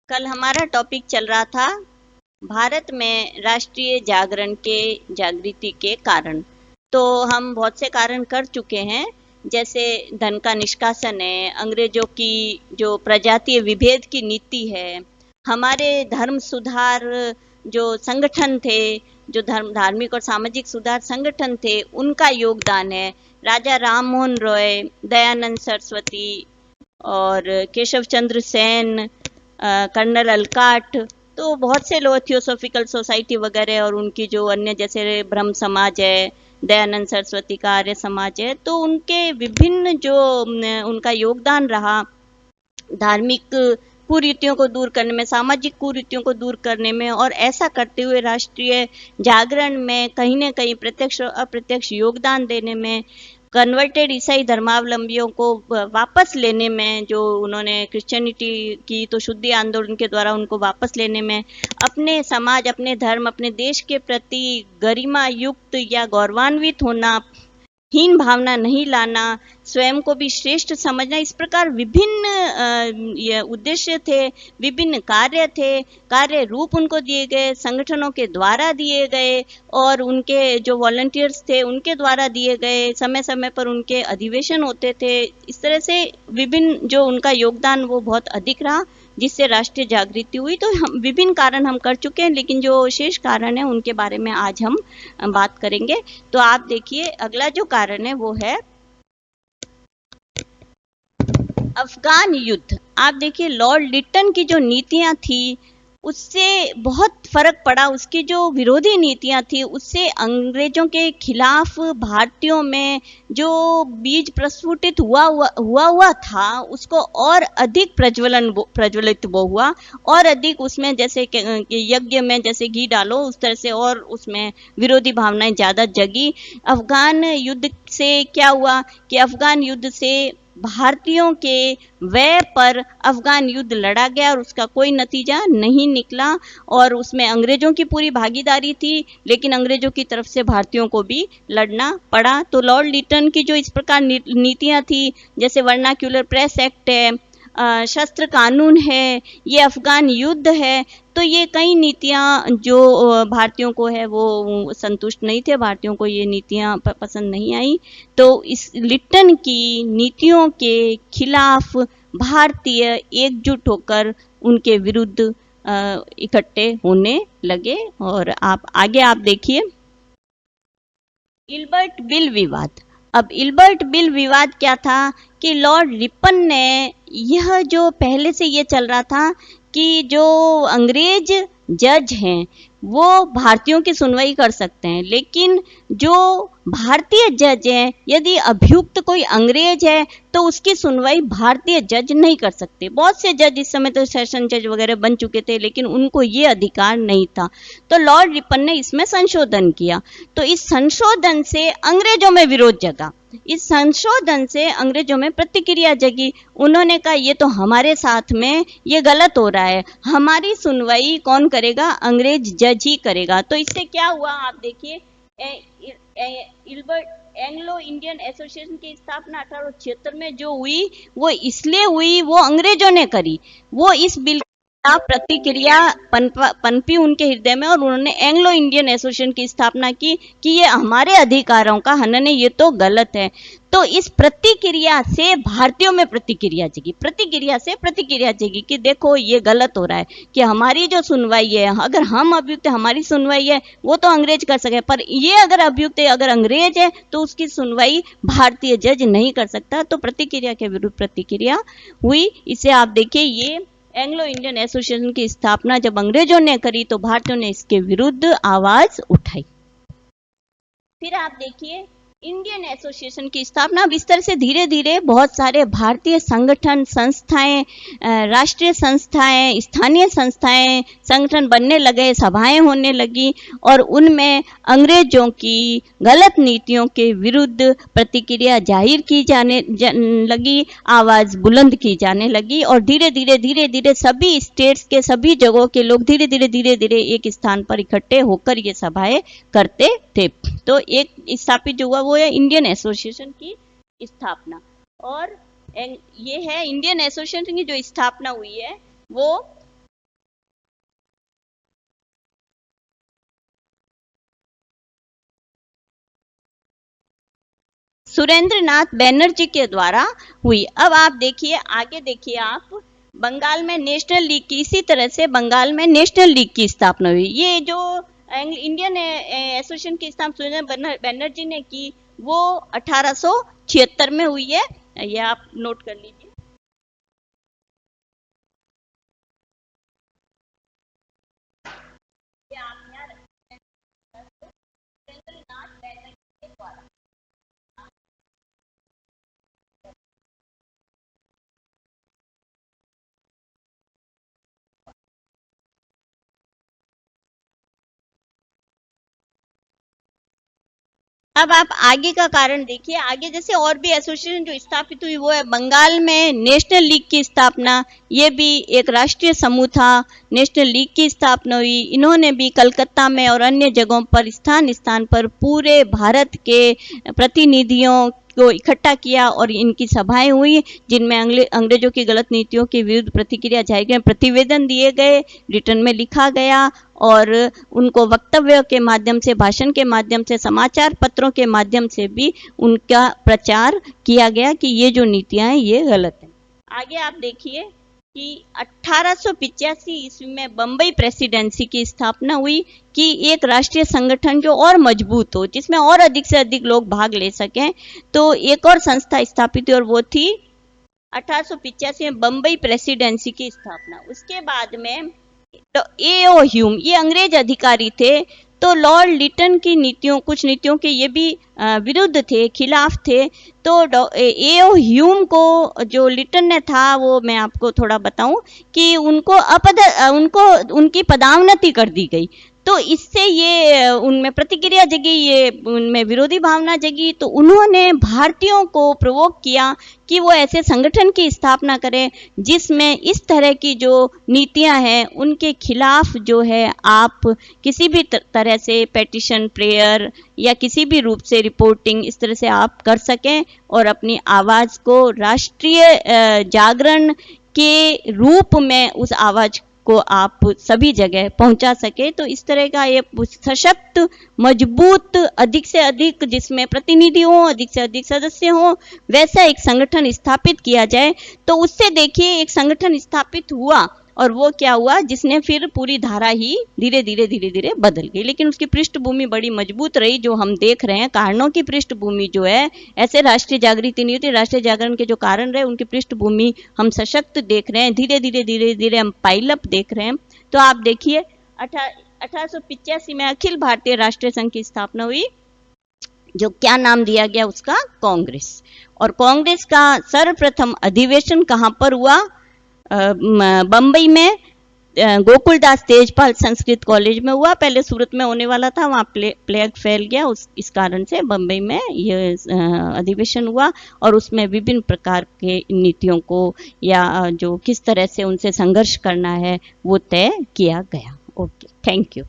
कल हमारा टॉपिक चल रहा था भारत में राष्ट्रीय जागरण के जागृति के कारण। तो हम बहुत से कारण कर चुके हैं, जैसे धन का निष्कासन है, अंग्रेजों की जो प्रजातीय विभेद की नीति है, हमारे धर्म सुधार जो संगठन थे, जो धार्मिक और सामाजिक सुधार संगठन थे, उनका योगदान है। राजा राम मोहन रॉय, दयानंद सरस्वती और केशव चंद्र सेन, कर्नल अलकाट, तो बहुत से लोग, थियोसॉफिकल सोसाइटी वगैरह, और उनकी जो अन्य जैसे ब्रह्म समाज है, दयानंद सरस्वती का आर्य समाज है, तो उनके विभिन्न जो उनका योगदान रहा धार्मिक कुरीतियों को दूर करने में, सामाजिक कुरीतियों को दूर करने में, और ऐसा करते हुए राष्ट्रीय जागरण में कहीं न कहीं प्रत्यक्ष और अप्रत्यक्ष योगदान देने में, कन्वर्टेड ईसाई धर्मावलंबियों को वापस लेने में, जो उन्होंने क्रिश्चियनिटी की तो शुद्धि आंदोलन के द्वारा उनको वापस लेने में, अपने समाज, अपने धर्म, अपने देश के प्रति गरिमा युक्त या गौरवान्वित होना, हीन भावना नहीं लाना, स्वयं को भी श्रेष्ठ समझना, इस प्रकार विभिन्न ये उद्देश्य थे, विभिन्न कार्य थे, कार्य रूप उनको दिए गए, संगठनों के द्वारा दिए गए, और उनके जो वॉलंटियर्स थे उनके द्वारा दिए गए, समय समय पर उनके अधिवेशन होते थे। इस तरह से विभिन्न जो उनका योगदान वो बहुत अधिक रहा, जिससे राष्ट्रीय जागृति हुई। तो हम विभिन्न कारण हम कर चुके हैं, लेकिन जो शेष कारण है उनके बारे में आज हम बात करेंगे। तो आप देखिए, अगला जो कारण है वो है अफगान युद्ध। आप देखिए, लॉर्ड लिटन की जो नीतियां थी उससे बहुत फर्क पड़ा। उसकी जो विरोधी नीतियां थी उससे अंग्रेजों के खिलाफ भारतीयों में जो बीज प्रस्फुटित हुआ था उसको और अधिक प्रज्वलित वो हुआ, और अधिक उसमें जैसे यज्ञ में जैसे घी डालो उस तरह से, और उसमें विरोधी भावनाएं ज्यादा जगी। अफगान युद्ध से क्या हुआ कि अफगान युद्ध से भारतीयों के व्यय पर अफगान युद्ध लड़ा गया और उसका कोई नतीजा नहीं निकला, और उसमें अंग्रेजों की पूरी भागीदारी थी, लेकिन अंग्रेजों की तरफ से भारतीयों को भी लड़ना पड़ा। तो लॉर्ड लिटन की जो इस प्रकार नीतियां थी, जैसे वर्नाक्यूलर प्रेस एक्ट है, शस्त्र कानून है, ये अफगान युद्ध है, तो ये कई नीतियां जो भारतीयों को है वो संतुष्ट नहीं थे, भारतीयों को ये नीतियां पसंद नहीं आई। तो इस लिटन की नीतियों के खिलाफ भारतीय एकजुट होकर उनके विरुद्ध इकट्ठे होने लगे। और आप देखिए, इल्बर्ट बिल विवाद। अब इल्बर्ट बिल विवाद क्या था कि लॉर्ड रिपन ने, यह जो पहले से ये चल रहा था कि जो अंग्रेज जज हैं वो भारतीयों की सुनवाई कर सकते हैं, लेकिन जो भारतीय जज हैं, यदि अभियुक्त कोई अंग्रेज है तो उसकी सुनवाई भारतीय जज नहीं कर सकते। बहुत से जज इस समय तो सेशन जज वगैरह बन चुके थे, लेकिन उनको ये अधिकार नहीं था। तो लॉर्ड रिपन ने इसमें संशोधन किया। तो इस संशोधन से अंग्रेजों में विरोध जगा, इस संशोधन से अंग्रेजों में प्रतिक्रिया जगी। उन्होंने कहा ये तो हमारे साथ में ये गलत हो रहा है, हमारी सुनवाई कौन करेगा, अंग्रेज जज ही करेगा। तो इससे क्या हुआ, आप देखिए, एंग्लो इंडियन एसोसिएशन की स्थापना 1876 में जो हुई, वो इसलिए हुई, वो अंग्रेजों ने करी, वो इस बिल प्रतिक्रिया पनपी उनके हृदय में, और उन्होंने एंग्लो इंडियन एसोसिएशन की स्थापना की कि ये हमारे अधिकारों का हनन है, ये तो गलत है। तो इस प्रतिक्रिया से भारतीयों में प्रतिक्रिया जगी, प्रतिक्रिया से प्रतिक्रिया जगी कि देखो ये गलत हो रहा है, कि हमारी जो सुनवाई है, अगर हम अभियुक्त हमारी सुनवाई है वो तो अंग्रेज कर सके, पर ये अगर अभियुक्त अगर अंग्रेज है तो उसकी सुनवाई भारतीय जज नहीं कर सकता। तो प्रतिक्रिया के विरुद्ध प्रतिक्रिया हुई। इसे आप देखिए, ये एंग्लो इंडियन एसोसिएशन की स्थापना जब अंग्रेजों ने करी तो भारतीयों ने इसके विरुद्ध आवाज उठाई। फिर आप देखिए, इंडियन एसोसिएशन की स्थापना। अब इस तरह से धीरे धीरे बहुत सारे भारतीय संगठन, संस्थाएं, राष्ट्रीय संस्थाएं, स्थानीय संस्थाएं, संगठन बनने लगे, सभाएं होने लगी, और उनमें अंग्रेजों की गलत नीतियों के विरुद्ध प्रतिक्रिया जाहिर की जाने लगी, आवाज बुलंद की जाने लगी, और धीरे धीरे सभी स्टेट्स के सभी जगहों के लोग धीरे धीरे एक स्थान पर इकट्ठे होकर ये सभाएं करते थे। तो एक स्थापित जो हुआ वो है इंडियन एसोसिएशन की स्थापना। और ये है इंडियन एसोसिएशन की जो स्थापना हुई है वो सुरेंद्र नाथ बैनर्जी के द्वारा हुई। अब आप देखिए, आगे देखिए आप, बंगाल में नेशनल लीग की, इसी तरह से बंगाल में नेशनल लीग की स्थापना हुई। ये जो इंडियन एसोसिएशन की स्थापना सुरेंद्र बैनर्जी ने की, वो 1876 में हुई है। ये आप नोट कर लीजिए। ये आप यहाँ रखिए, सुरेंद्र नाथ बैनर्जी के द्वारा। अब आप आगे का कारण देखिए, आगे जैसे और भी एसोसिएशन जो स्थापित हुई वो है बंगाल में नेशनल लीग की स्थापना, ये भी एक राष्ट्रीय समूह था। नेशनल लीग की स्थापना हुई, इन्होंने भी कलकत्ता में और अन्य जगहों पर स्थान स्थान पर पूरे भारत के प्रतिनिधियों को इकट्ठा किया और इनकी सभाएं हुई, जिनमें अंग्रेजों की गलत नीतियों के विरुद्ध प्रतिक्रिया जारी गए, प्रतिवेदन दिए गए, रिटर्न में लिखा गया और उनको वक्तव्य के माध्यम से, भाषण के माध्यम से, समाचार पत्रों के माध्यम से भी उनका प्रचार किया गया कि ये जो नीतियां हैं ये गलत हैं। आगे आप देखिए कि 1885 ईस्वी में बम्बई प्रेसिडेंसी की स्थापना हुई कि एक राष्ट्रीय संगठन जो और मजबूत हो, जिसमें और अधिक से अधिक लोग भाग ले सकें, तो एक और संस्था स्थापित हुई और वो थी 1885 में बम्बई प्रेसिडेंसी की स्थापना। उसके बाद में तो एओ ह्यूम, ये अंग्रेज अधिकारी थे, तो लॉर्ड लिटन की नीतियों, कुछ नीतियों के ये भी विरुद्ध थे, खिलाफ थे। तो एओ ह्यूम को जो लिटन ने था, वो मैं आपको थोड़ा बताऊं कि उनको उनकी पदोन्नति कर दी गई। तो इससे ये उनमें प्रतिक्रिया जगी, ये उनमें विरोधी भावना जगी। तो उन्होंने भारतीयों को प्रोवोक किया कि वो ऐसे संगठन की स्थापना करें जिसमें इस तरह की जो नीतियां हैं उनके खिलाफ जो है आप किसी भी तरह से पेटिशन, प्रेयर या किसी भी रूप से रिपोर्टिंग इस तरह से आप कर सकें और अपनी आवाज को राष्ट्रीय जागरण के रूप में उस आवाज को आप सभी जगह पहुंचा सके। तो इस तरह का ये सशक्त, मजबूत, अधिक से अधिक जिसमें प्रतिनिधि हो, अधिक से अधिक सदस्य हो, वैसा एक संगठन स्थापित किया जाए। तो उससे देखिए एक संगठन स्थापित हुआ और वो क्या हुआ, जिसने फिर पूरी धारा ही धीरे धीरे बदल गई। लेकिन उसकी पृष्ठभूमि बड़ी मजबूत रही, जो हम देख रहे हैं कारणों की पृष्ठभूमि जो है, ऐसे राष्ट्रीय जागृति नहीं होती। राष्ट्रीय जागरण के जो कारण रहे उनकी पृष्ठभूमि हम सशक्त देख रहे हैं, धीरे धीरे हम पाइलअप देख रहे हैं। तो आप देखिए 1885 में अखिल भारतीय राष्ट्रीय संघ की स्थापना हुई, जो क्या नाम दिया गया उसका, कांग्रेस। और कांग्रेस का सर्वप्रथम अधिवेशन कहां पर हुआ, बम्बई में गोकुलदास तेजपाल संस्कृत कॉलेज में हुआ। पहले सूरत में होने वाला था, वहाँ प्लेग फैल गया, इस कारण से बम्बई में ये अधिवेशन हुआ और उसमें विभिन्न प्रकार के नीतियों को या जो किस तरह से उनसे संघर्ष करना है वो तय किया गया। Okay, thank you.